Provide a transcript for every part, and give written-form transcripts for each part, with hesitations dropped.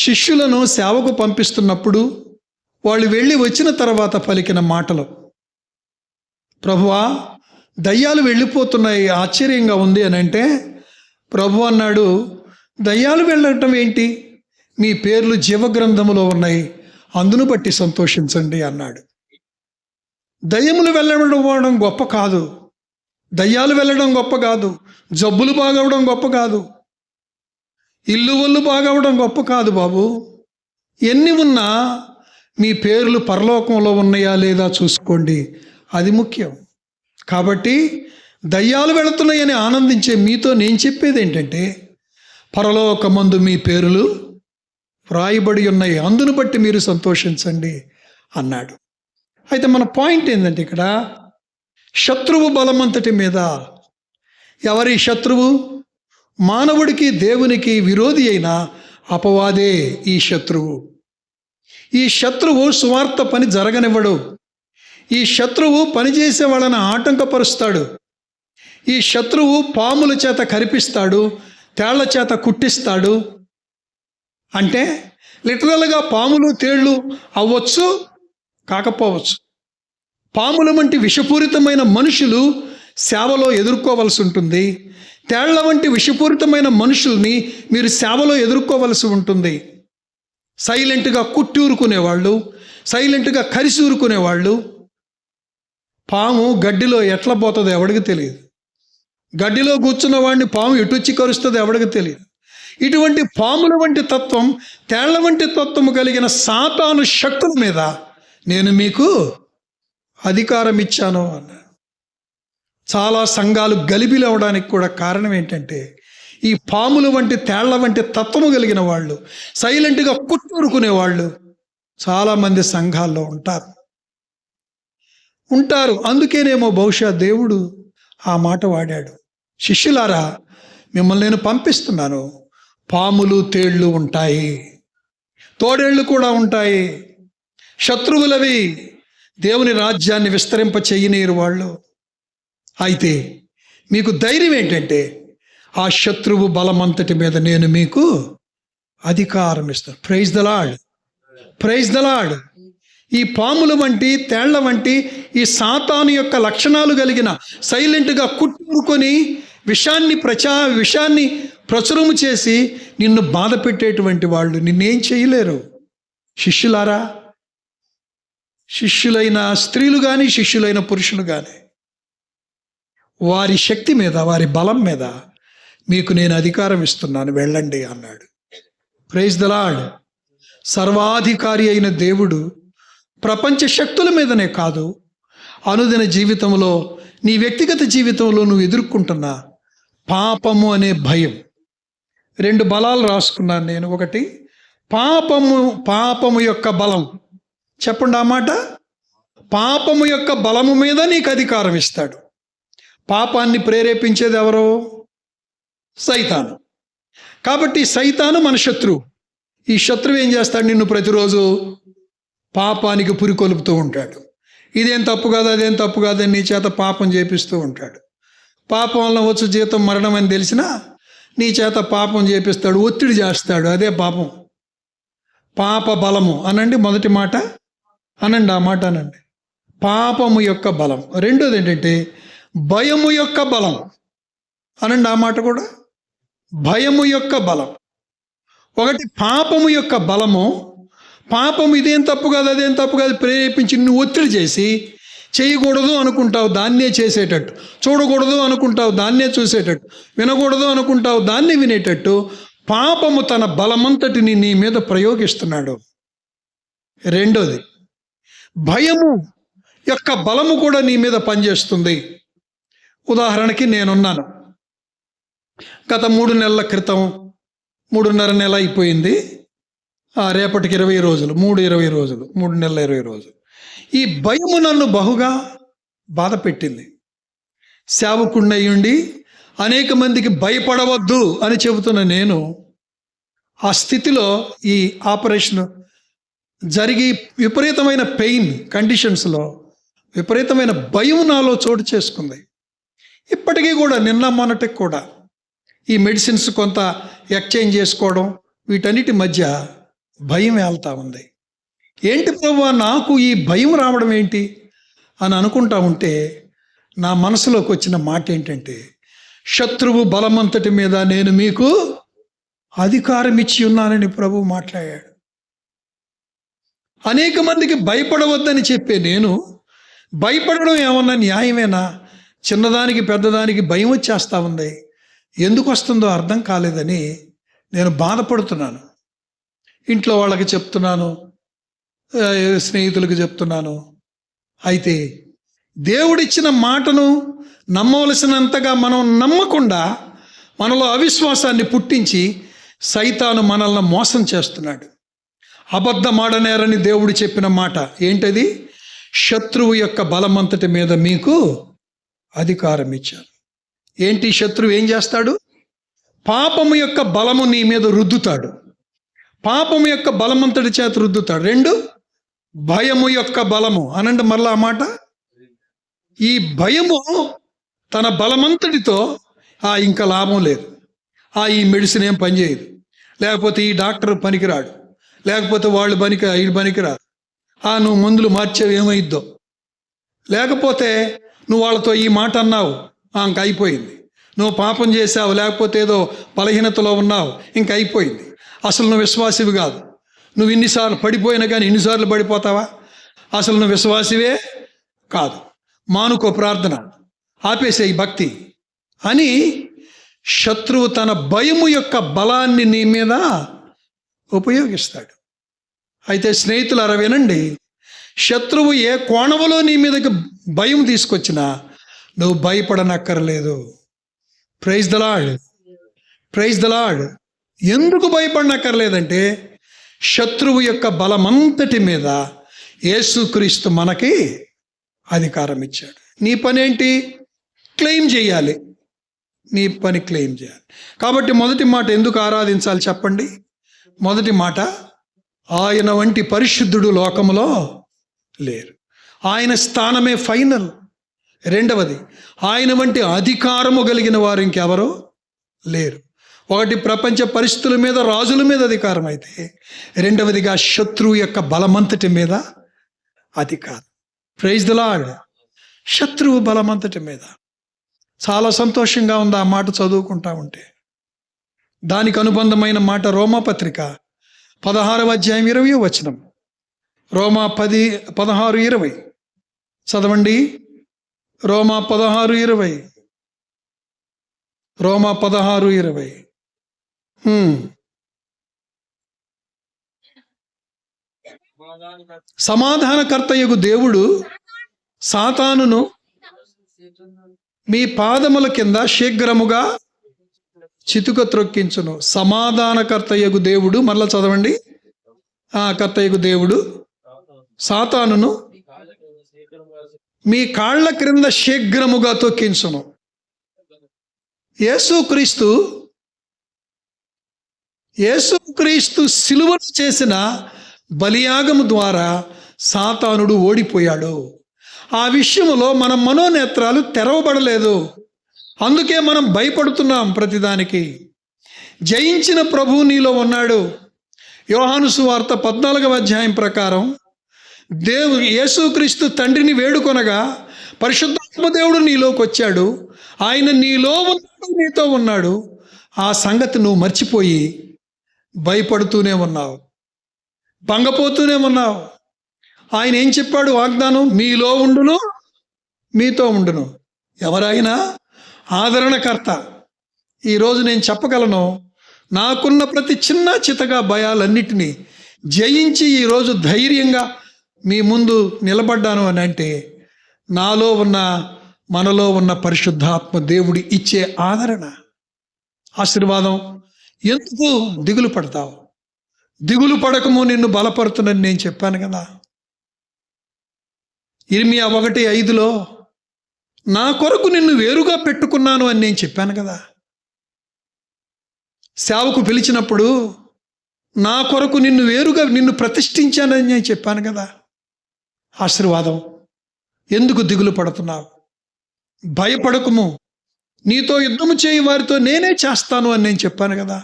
శిష్యులను సేవకు పంపిస్తున్నప్పుడు వాళ్ళు వెళ్ళి వచ్చిన తర్వాత పలికిన మాటలు. ప్రభువా, దయ్యాలు వెళ్ళిపోతున్నాయి, ఆశ్చర్యంగా ఉంది అని అంటే ప్రభు అన్నాడు, దయ్యాలు వెళ్ళటం ఏంటి? మీ పేర్లు జీవగ్రంథములో ఉన్నాయి, అందును బట్టి సంతోషించండి అన్నాడు. దయ్యములు వెళ్ళడం గొప్ప కాదు, దయ్యాలు వెళ్ళడం గొప్ప కాదు, జబ్బులు బాగవడం గొప్ప కాదు, ఇల్లు ఒళ్ళు బాగవడం గొప్ప కాదు బాబు. ఎన్ని ఉన్నా మీ పేర్లు పరలోకంలో ఉన్నాయా లేదా చూసుకోండి, అది ముఖ్యం. కాబట్టి దయ్యాలు వెళుతున్నాయని ఆనందించే మీతో నేను చెప్పేది ఏంటంటే, పరలోకమందు మీ పేర్లు వ్రాయబడి ఉన్నాయి, అందును బట్టి మీరు సంతోషించండి అన్నాడు. అయితే మన పాయింట్ ఏంటంటే, ఇక్కడ శత్రువు బలమంతటి మీద. ఎవరి శత్రువు? మానవుడికి దేవునికి విరోధి అయిన అపవాదే ఈ శత్రువు. ఈ శత్రువు సువార్త పని జరగనివ్వడు. ఈ శత్రువు పనిచేసే వాళ్ళని ఆటంకపరుస్తాడు. ఈ శత్రువు పాముల చేత కరిపిస్తాడు, తేళ్ల చేత కుట్టిస్తాడు. అంటే లిటరల్గా పాములు తేళ్లు అవ్వచ్చు, కాకపోవచ్చు. పాముల వంటి విషపూరితమైన మనుషులు సేవలో ఎదుర్కోవలసి ఉంటుంది. తేళ్ల వంటి విషపూరితమైన మనుషుల్ని మీరు సేవలో ఎదుర్కోవలసి ఉంటుంది. సైలెంట్గా కుట్టి ఊరుకునేవాళ్ళు, సైలెంట్గా కరిసి ఊరుకునేవాళ్ళు. పాము గడ్డిలో ఎట్లా పోతుందో ఎవడికి తెలియదు. గడ్డిలో కూర్చున్న వాడిని పాము ఎటొచ్చి కరుస్తుందో ఎవడికి తెలియదు. ఇటువంటి పాముల వంటి తత్వం, తేళ్ల వంటి తత్వము కలిగిన సాతాను శక్తుల మీద నేను మీకు అధికారం ఇచ్చాను అన్నాడు. చాలా సంఘాలు గలిబిలవడానికి కూడా కారణం ఏంటంటే, ఈ పాముల వంటి తేళ్ల వంటి తత్వము కలిగిన వాళ్ళు, సైలెంట్గా కుట్టూరుకునే వాళ్ళు చాలామంది సంఘాల్లో ఉంటారు. అందుకేనేమో బహుశా దేవుడు ఆ మాట వాడాడు. శిష్యులారా, మిమ్మల్ని నేను పంపిస్తున్నాను. పాములు తేళ్లు ఉంటాయి, తోడేళ్ళు కూడా ఉంటాయి. శత్రువులవి, దేవుని రాజ్యాన్ని విస్తరింప చెయ్యనీరు వాళ్ళు. అయితే మీకు ధైర్యం ఏంటంటే, ఆ శత్రువు బలమంతటి మీద నేను మీకు అధికారం ఇస్తాను. Praise the lord, praise the Lord. ఈ పాముల వంటి తేళ్ల వంటి ఈ సాతాను యొక్క లక్షణాలు కలిగిన, సైలెంట్గా కుట్టుకొని విషాన్ని ప్రచురము చేసి నిన్ను బాధ పెట్టేటువంటి వాళ్ళు నిన్నేం చేయలేరు. శిష్యులారా, శిష్యులైన స్త్రీలు కానీ శిష్యులైన పురుషులు కానీ, వారి శక్తి మీద, వారి బలం మీద మీకు నేను అధికారం ఇస్తున్నాను, వెళ్ళండి అన్నాడు. Praise the Lord. సర్వాధికారి అయిన దేవుడు ప్రపంచ శక్తుల మీదనే కాదు, అనుదిన జీవితంలో, నీ వ్యక్తిగత జీవితంలో నువ్వు ఎదుర్కొంటున్న పాపము అనే భయం. 2 బలాలు రాసుకున్నాను నేను. ఒకటి పాపము యొక్క బలం. చెప్పండి ఆ మాట. పాపము యొక్క బలము మీద నీకు అధికారం ఇస్తాడు. పాపాన్ని ప్రేరేపించేది ఎవరో? సైతాను. కాబట్టి సైతాను మన శత్రువు. ఈ శత్రువు ఏం చేస్తాడు? నిన్ను ప్రతిరోజు పాపానికి పురికొల్పుతూ ఉంటాడు. ఇదేం తప్పు కాదు, అదేం తప్పు కాదని నీ చేత పాపం చేపిస్తూ ఉంటాడు. పాపం వల్ల వచ్చు జీతం మరణం అని తెలిసినా నీ చేత పాపం చేపిస్తాడు, ఒత్తిడి చేస్తాడు. అదే పాపం. పాప బలము అనండి మొదటి మాట, అనండి ఆ మాట అనండి. పాపము యొక్క బలం. రెండోది ఏంటంటే భయము యొక్క బలం అనండి ఆ మాట కూడా. భయము యొక్క బలం. ఒకటి పాపము యొక్క బలము. పాపము ఇదేం తప్పు కాదు, అదేం తప్పు కాదు ప్రేరేపించి నువ్వు ఒత్తిడి చేసి, చేయకూడదు అనుకుంటావు దాన్నే చేసేటట్టు, చూడకూడదు అనుకుంటావు దాన్నే చూసేటట్టు, వినకూడదు అనుకుంటావు దాన్ని వినేటట్టు పాపము తన బలమంతటిని నీ మీద ప్రయోగిస్తున్నాడు. రెండోది భయము యొక్క బలము కూడా నీ మీద పనిచేస్తుంది. ఉదాహరణకి నేనున్నాను. గత 3 నెలల క్రితం, 3.5 నెల అయిపోయింది, రేపటికి 20 రోజులు, 3 రోజులు, 3 నెలల 20 రోజులు. ఈ భయము నన్ను బహుగా బాధ పెట్టింది. సేవకుడినయ్యుండి అనేక మందికి భయపడవద్దు అని చెబుతున్న నేను ఆ స్థితిలో, ఈ ఆపరేషన్ జరిగి విపరీతమైన పెయిన్ కండిషన్స్లో విపరీతమైన భయం నాలో చోటు చేసుకుంది. ఇప్పటికీ కూడా, నిన్న మొన్నటికి కూడా ఈ మెడిసిన్స్ కొంత ఎక్స్చేంజ్ చేసుకోవడం, వీటన్నిటి మధ్య భయం వెళ్తా ఉంది. ఏంటి ప్రభువా నాకు ఈ భయం రావడం ఏంటి అని అనుకుంటా ఉంటే నా మనసులోకి వచ్చిన మాట ఏంటంటే, శత్రువు బలమంతటి మీద నేను మీకు అధికారం ఇచ్చి ఉన్నానని ప్రభువు మాట్లాడాడు. అనేక మందికి భయపడవద్దని చెప్పే నేను భయపడడం ఏమన్నా న్యాయమేనా? చిన్నదానికి పెద్దదానికి భయం వచ్చేస్తా ఉంది. ఎందుకు వస్తుందో అర్థం కాలేదని నేను బాధపడుతున్నాను. ఇంట్లో వాళ్ళకి చెప్తున్నాను, స్నేహితులకు చెప్తున్నాను. అయితే దేవుడిచ్చిన మాటను నమ్మవలసినంతగా మనం నమ్మకుండా మనలో అవిశ్వాసాన్ని పుట్టించి సైతాను మనల్ని మోసం చేస్తున్నాడు. అబద్ధమాడనేరని దేవుడు చెప్పిన మాట ఏంటది? శత్రువు యొక్క బలమంతటి మీద మీకు అధికారం ఇచ్చాను. ఏంటి శత్రువు ఏం చేస్తాడు? పాపము యొక్క బలము నీ మీద రుద్దుతాడు. పాపము యొక్క బలమంతటి చేత రుద్దుతాడు. 2, భయము యొక్క బలము అనండి మరలా ఆ మాట. ఈ భయము తన బలమంతటితో ఇంకా లాభం లేదు, ఈ మెడిసిన్ ఏం పనిచేయదు, లేకపోతే ఈ డాక్టర్ పనికిరాడు, లేకపోతే వీళ్ళు పనికిరాదు, నువ్వు మందులు మార్చేవి ఏమైద్దో, లేకపోతే నువ్వు వాళ్ళతో ఈ మాట అన్నావు ఇంక అయిపోయింది, నువ్వు పాపం చేసావు, లేకపోతే ఏదో బలహీనతలో ఉన్నావు, ఇంక అయిపోయింది, అసలు నువ్వు విశ్వాసివి కాదు, నువ్వు ఇన్నిసార్లు పడిపోయినా కానీ ఇన్నిసార్లు పడిపోతావా, అసలు నువ్వు విశ్వాసివే కాదు, మానుకో ప్రార్థన, ఆపేసే ఈ భక్తి అని శత్రువు తన భయము యొక్క బలాన్ని నీ మీద ఉపయోగిస్తాడు. అయితే స్నేహితులారా వినండి, శత్రువు ఏ కోణములో నీ మీదకి భయం తీసుకొచ్చినా నువ్వు భయపడనక్కర్లేదు. Praise the lord, praise the lord. ఎందుకు భయపడనక్కర్లేదంటే శత్రువు యొక్క బలమంతటి మీద యేసుక్రీస్తు మనకి అధికారం ఇచ్చాడు. నీ పని ఏంటి? క్లెయిమ్ చేయాలి. నీ పని క్లెయిమ్ చేయాలి. కాబట్టి మొదటి మాట ఎందుకు ఆరాధించాలి చెప్పండి? మొదటి మాట, ఆయన వంటి పరిశుద్ధుడు లోకములో లేరు, ఆయన స్థానమే ఫైనల్. రెండవది, ఆయన వంటి అధికారము కలిగిన వారు ఇంకెవరో లేరు. ఒకటి ప్రపంచ పరిస్థితుల మీద, రాజుల మీద అధికారం అయితే, రెండవదిగా శత్రువు యొక్క బలమంతటి మీద అధికారం. Praise the Lord. శత్రువు బలమంతటి మీద. చాలా సంతోషంగా ఉంది ఆ మాట చదువుకుంటా ఉంటే. దానికి అనుబంధమైన మాట రోమాపత్రిక 16వ అధ్యాయం 20వ వచనం. రోమా 10:16-20 చదవండి. రోమా 16:20. రోమా 16:20. సమాధానకర్తయగు దేవుడు సాతానును మీ పాదముల కింద శీఘ్రముగా చితుక త్రొక్కించును. సమాధానకర్తయగు దేవుడు, మరలా చదవండి, కర్తయగు దేవుడు సాతానును మీ కాళ్ళ క్రింద శీఘ్రముగా తొక్కించును. యేసుక్రీస్తు సిలువను చేసిన బలియాగము ద్వారా సాతానుడు ఓడిపోయాడు. ఆ విషయంలో మన మనోనేత్రాలు తెరవబడలేదు. అందుకే మనం భయపడుతున్నాం ప్రతిదానికి. జయించిన ప్రభువు నీలో ఉన్నాడు. యోహాను సువార్త 14వ అధ్యాయం ప్రకారం యేసుక్రీస్తు తండ్రిని వేడుకొనగా పరిశుద్ధాత్మ దేవుడు నీలోకి వచ్చాడు. ఆయన నీలో ఉన్నాడు, నీతో ఉన్నాడు. ఆ సంగతి నువ్వు మర్చిపోయి భయపడుతూనే ఉన్నావు, భంగపోతూనే ఉన్నావు. ఆయన ఏం చెప్పాడు వాగ్దానం? మీలో ఉండును, మీతో ఉండును. ఎవరైనా ఆదరణకర్త. ఈరోజు నేను చెప్పగలను, నాకున్న ప్రతి చిన్న చితగా భయాలన్నిటినీ జయించి ఈరోజు ధైర్యంగా మీ ముందు నిలబడ్డాను అని అంటే నాలో ఉన్న, మనలో ఉన్న పరిశుద్ధాత్మ దేవుడి ఇచ్చే ఆదరణ, ఆశీర్వాదం. ఎందుకు దిగులు పడతావు? దిగులు పడకము, నిన్ను బలపడుతుందని నేను చెప్పాను కదా. ఇర్మియా 1:5లో నా కొరకు నిన్ను వేరుగా పెట్టుకున్నాను అని నేను చెప్పాను కదా. సేవకు పిలిచినప్పుడు నా కొరకు నిన్ను ప్రతిష్ఠించానని నేను చెప్పాను కదా. ఆశీర్వాదం. ఎందుకు దిగులు పడుతున్నావు? భయపడకుము, నీతో యుద్ధము చేయి వారితో నేనే చేస్తాను అని నేను చెప్పాను కదా.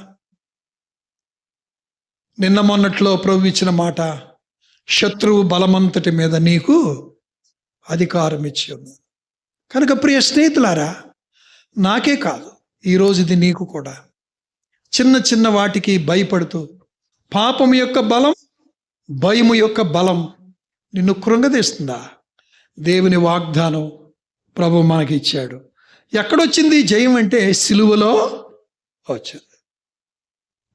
నిన్న మొన్నట్లో ప్రభు ఇచ్చిన మాట, శత్రువు బలమంతటి మీద నీకు అధికారం ఇచ్చి ఉంది. కనుక ప్రియ స్నేహితులారా, నాకే కాదు, ఈరోజు ఇది నీకు కూడా, చిన్న చిన్న వాటికి భయపడుతూ పాపం యొక్క బలం, భయము యొక్క బలం నిన్ను కృంగదీస్తుందా? దేవుని వాగ్దానం ప్రభు మనకి ఇచ్చాడు. ఎక్కడొచ్చింది జయం అంటే సిలువలో వచ్చింది.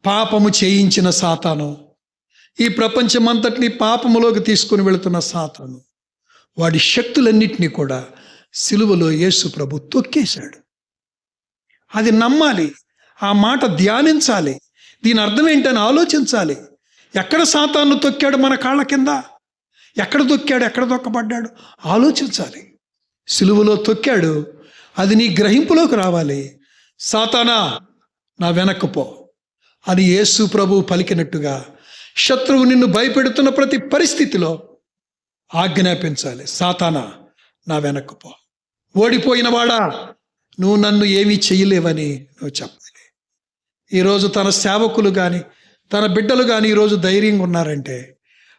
పాపము చేయించిన సాతాను, ఈ ప్రపంచమంతటిని పాపములోకి తీసుకుని వెళుతున్న సాతాను, వాడి శక్తులన్నిటినీ కూడా సిలువలో యేసు ప్రభు తొక్కేశాడు. అది నమ్మాలి, ఆ మాట ధ్యానించాలి, దీని అర్థం ఏంటని ఆలోచించాలి. ఎక్కడ సాతాను తొక్కాడు మన కాళ్ళ కింద? ఎక్కడ తొక్కాడు? ఎక్కడ తొక్కబడ్డాడు? ఆలోచించాలి. సిలువలో తొక్కాడు, అది నీ గ్రహింపులోకి రావాలి. సాతానా, నా వెనక్కు పో అని యేసు ప్రభు పలికినట్టుగా శత్రువు నిన్ను భయపెడుతున్న ప్రతి పరిస్థితిలో ఆజ్ఞాపించాలి. సాతానా, నా వెనక్కు పో. ఓడిపోయిన వాడా, నువ్వు నన్ను ఏమీ చెయ్యలేవని నువ్వు చెప్పాలి. ఈరోజు తన సేవకులు కానీ తన బిడ్డలు కానీ ఈరోజు ధైర్యంగా ఉన్నారంటే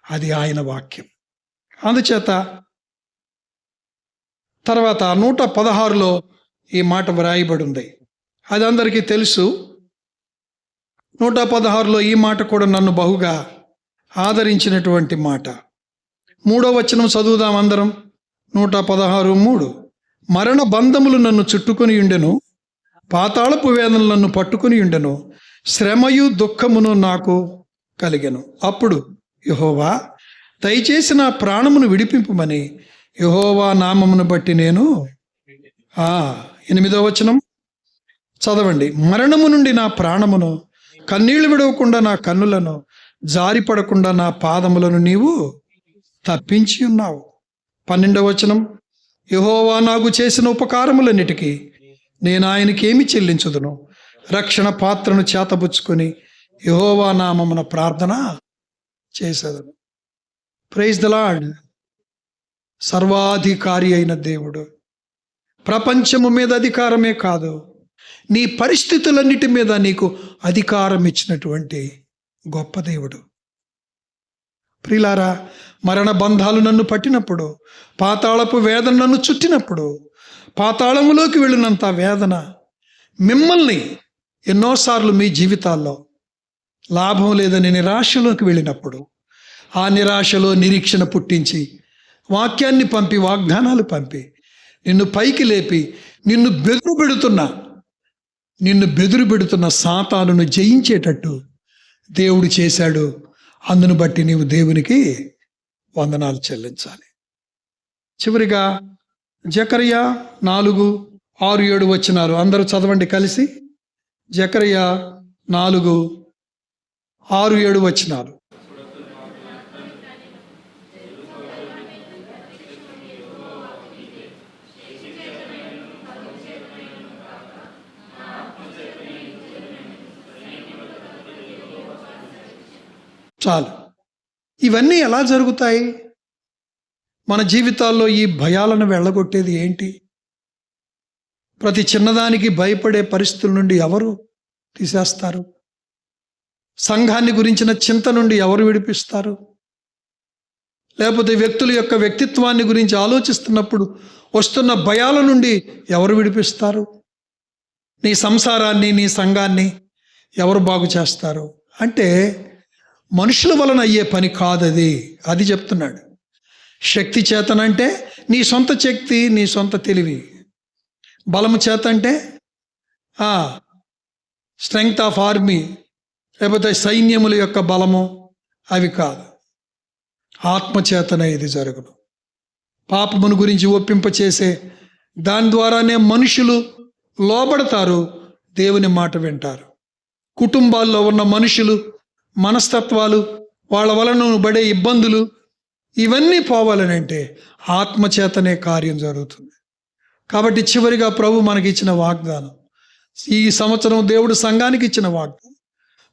అది ఆయన వాక్యం. అందుచేత తర్వాత 116లో ఈ మాట వ్రాయబడి ఉంది, అది అందరికీ తెలుసు. 116లో ఈ మాట కూడా నన్ను బహుగా ఆదరించినటువంటి మాట. 3వ వచనం చదువుదాం అందరం. 116:3. మరణ బంధములు నన్ను చుట్టుకొని ఉండెను, పాతాళపు వేదనలు నన్ను పట్టుకుని ఉండెను, శ్రమయు దుఃఖమును నాకు కలిగెను. అప్పుడు యెహోవా, దయచేసి నా ప్రాణమును విడిపింపుమని యెహోవా నామమును బట్టి నేను 8వ వచనం చదవండి. మరణము నుండి నా ప్రాణమును, కన్నీళ్లు విడవకుండా నా కన్నులను, జారిపడకుండా నా పాదములను నీవు తప్పించి ఉన్నావు. 12వ వచనం, యెహోవా నాకు చేసిన ఉపకారములన్నిటికీ నేను ఆయనకి ఏమి చెల్లించుదును? రక్షణ పాత్రను చేతబుచ్చుకొని యెహోవా నామమున ప్రార్థన చేసేదను. Praise the Lord. సర్వాధికారి అయిన దేవుడు, ప్రపంచము మీద అధికారమే కాదు, నీ పరిస్థితులన్నిటి మీద నీకు అధికారం ఇచ్చినటువంటి గొప్ప దేవుడు. ప్రియులారా, మరణ బంధాలు నన్ను పట్టినప్పుడు, పాతాళపు వేదన నన్ను చుట్టినప్పుడు, పాతాళములోకి వెళ్ళినంత వేదన మిమ్మల్ని ఎన్నోసార్లు మీ జీవితాల్లో లాభం లేదని నిరాశలోకి వెళ్ళినప్పుడు, ఆ నిరాశలో నిరీక్షణ పుట్టించి వాక్యాన్ని పంపి, వాగ్దానాలు పంపి, నిన్ను పైకి లేపి నిన్ను బెదురు పెడుతున్న సాతానును జయించేటట్టు దేవుడు చేశాడు. అందును బట్టి నీవు దేవునికి వందనాలు చెల్లించాలి. చివరిగా జకర్యా 4:6-7 వచనాలు అందరూ చదవండి కలిసి. జకర్యా 4:6-7 వచనాలు. చాలు. ఇవన్నీ ఎలా జరుగుతాయి? మన జీవితాల్లో ఈ భయాలను వెళ్ళగొట్టేది ఏంటి? ప్రతి చిన్నదానికి భయపడే పరిస్థితుల నుండి ఎవరు తీసేస్తారు? సంఘాన్ని గురించిన చింత నుండి ఎవరు విడిపిస్తారు? లేకపోతే వ్యక్తుల యొక్క వ్యక్తిత్వాన్ని గురించి ఆలోచిస్తున్నప్పుడు వస్తున్న భయాల నుండి ఎవరు విడిపిస్తారు? నీ సంసారాన్ని, నీ సంఘాన్ని ఎవరు బాగు చేస్తారు? అంటే మనుషుల వలన అయ్యే పని కాదది. అది చెప్తున్నాడు. శక్తి చేతనంటే నీ సొంత శక్తి, నీ సొంత తెలివి. బలము చేతంటే స్ట్రెంగ్త్ ఆఫ్ ఆర్మీ, లేకపోతే సైన్యముల యొక్క బలము, అవి కాదు. ఆత్మచేతనే ఇది జరుగును. పాపమును గురించి ఒప్పింపచేసే దాని ద్వారానే మనుషులు లోబడతారు, దేవుని మాట వింటారు. కుటుంబాల్లో ఉన్న మనుషులు మనస్తత్వాలు, వాళ్ళ వలన పడే ఇబ్బందులు, ఇవన్నీ పోవాలనంటే ఆత్మచేతనే కార్యం జరుగుతుంది. కాబట్టి చివరిగా ప్రభు మనకి ఇచ్చిన వాగ్దానం, ఈ సంవత్సరం దేవుడు సంఘానికి ఇచ్చిన వాగ్దానం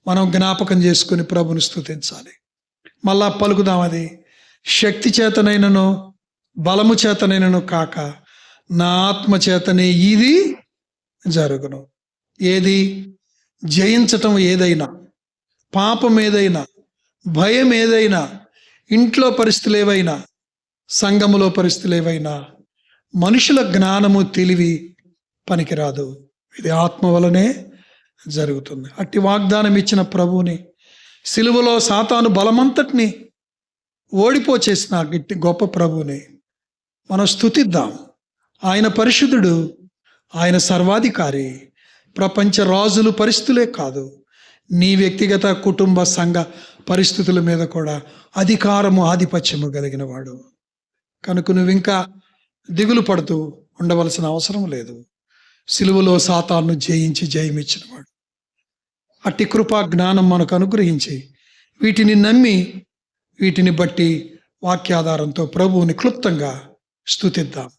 మనం జ్ఞాపకం చేసుకుని ప్రభుని స్తుతించాలి. మళ్ళా పలుకుదాం, అది శక్తి చేతనైనను బలము చేతనైనను కాక నా ఆత్మ చేతనే ఇది జరుగును. ఏది? జయించటం ఏదైనా, పాపం ఏదైనా, భయం ఏదైనా, ఇంట్లో పరిస్థితులు ఏవైనా, సంఘములో పరిస్థితులు ఏవైనా, మనుషుల జ్ఞానము తెలివి పనికిరాదు. ఇది ఆత్మ వలనే జరుగుతుంది. అట్టి వాగ్దానం ఇచ్చిన ప్రభువుని, సిలువలో సాతాను బలమంతటిని ఓడిపోచేసిన గిట్టి గొప్ప ప్రభువుని మనం స్తుతిద్దాం. ఆయన పరిశుద్ధుడు, ఆయన సర్వాధికారి. ప్రపంచ రాజులు పరిస్థితులే కాదు, నీ వ్యక్తిగత కుటుంబ సంఘ పరిస్థితుల మీద కూడా అధికారము ఆధిపత్యము కలిగిన వాడు. కనుక నువ్వు ఇంకా దిగులు పడుతూ ఉండవలసిన అవసరం లేదు. సిలువలో సాతాను జయించి జయమిచ్చినవాడు. అట్టి కృపా జ్ఞానం మనకు అనుగ్రహించి వీటిని నమ్మి వీటిని బట్టి వాక్యాధారంతో ప్రభువుని క్లుప్తంగా స్తుతిద్దాం.